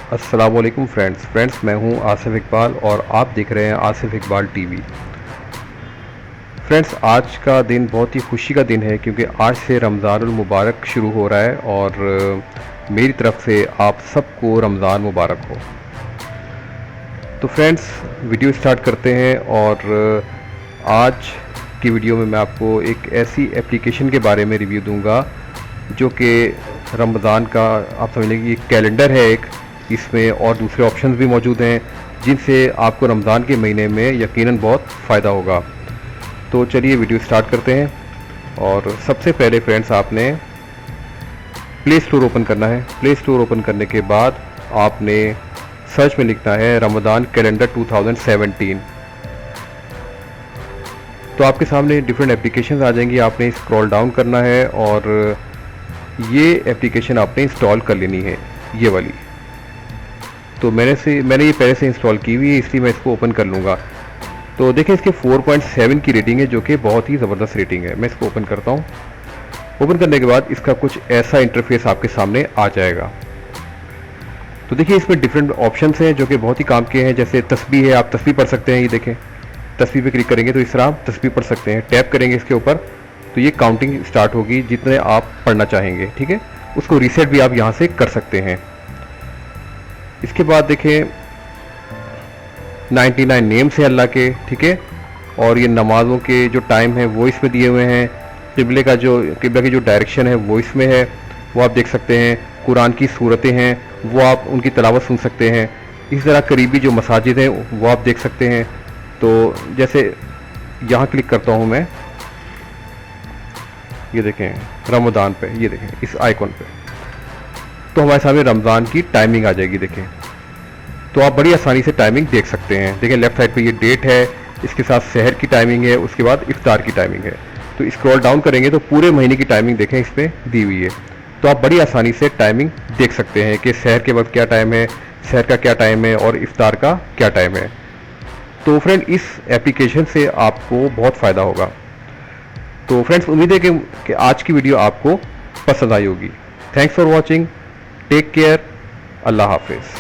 अस्सलाम वालेकुम फ्रेंड्स, मैं हूं आसिफ इकबाल और आप देख रहे हैं आसिफ इकबाल टीवी। फ्रेंड्स, आज का दिन बहुत ही खुशी का दिन है क्योंकि आज से रमज़ानुल मुबारक शुरू हो रहा है और मेरी तरफ से आप सबको रमज़ान मुबारक हो। तो फ्रेंड्स, वीडियो स्टार्ट करते हैं और आज की वीडियो में मैं आपको एक ऐसी एप्लीकेशन के बारे में रिव्यू दूंगा जो कि रमज़ान का आप समझ लें कि कैलेंडर है एक, इसमें और दूसरे ऑप्शंस भी मौजूद हैं जिनसे आपको रमज़ान के महीने में यकीनन बहुत फ़ायदा होगा। तो चलिए वीडियो स्टार्ट करते हैं। और सबसे पहले फ्रेंड्स, आपने प्ले स्टोर ओपन करना है। प्ले स्टोर ओपन करने के बाद आपने सर्च में लिखना है रमज़ान कैलेंडर 2017। तो आपके सामने डिफरेंट एप्लीकेशंस आ जाएंगी। आपने स्क्रॉल डाउन करना है और ये एप्लीकेशन आपने इंस्टॉल कर लेनी है, ये वाली। तो मैंने ये पहले से इंस्टॉल की हुई है, इसलिए मैं इसको ओपन कर लूँगा। तो देखें, इसके 4.7 की रेटिंग है जो कि बहुत ही ज़बरदस्त रेटिंग है। मैं इसको ओपन करता हूँ। ओपन करने के बाद इसका कुछ ऐसा इंटरफेस आपके सामने आ जाएगा। तो देखिए, इसमें डिफरेंट ऑप्शंस हैं जो कि बहुत ही काम के हैं। जैसे तस्बीह है, आप तस्बीह पढ़ सकते हैं। ये देखें, तस्बीह पे क्लिक करेंगे तो इस तरह आप तस्बीह पढ़ सकते हैं। टैप करेंगे इसके ऊपर तो ये काउंटिंग स्टार्ट होगी जितने आप पढ़ना चाहेंगे, ठीक है। उसको रीसेट भी आप यहाँ से कर सकते हैं। इसके बाद देखें, 99 नेम्स हैं अल्लाह के, ठीक है। और ये नमाज़ों के जो टाइम है वो इसमें दिए हुए हैं। किबला की जो डायरेक्शन है वो इसमें है, वो आप देख सकते हैं। कुरान की सूरतें हैं वो आप उनकी तिलावत सुन सकते हैं। इस तरह करीबी जो मसाजिद हैं वो आप देख सकते हैं। तो जैसे यहाँ क्लिक करता हूँ मैं, ये देखें रमज़ान पे, ये देखें इस आइकॉन पे, तो हमारे सामने रमज़ान की टाइमिंग आ जाएगी। देखें, तो आप बड़ी आसानी से टाइमिंग देख सकते हैं। देखें, लेफ्ट साइड पे ये डेट है, इसके साथ शहर की टाइमिंग है, उसके बाद इफ्तार की टाइमिंग है। तो स्क्रॉल डाउन करेंगे तो पूरे महीने की टाइमिंग देखें इस पर दी हुई है। तो आप बड़ी आसानी से टाइमिंग देख सकते हैं कि शहर के वक्त क्या टाइम है, शहर का क्या टाइम है और इफ्तार का क्या टाइम है। तो फ्रेंड, इस एप्लीकेशन से आपको बहुत फ़ायदा होगा। तो फ्रेंड्स, उम्मीद है कि आज की वीडियो आपको पसंद आई होगी। Thanks for watching, take care, अल्लाह हाफिज़।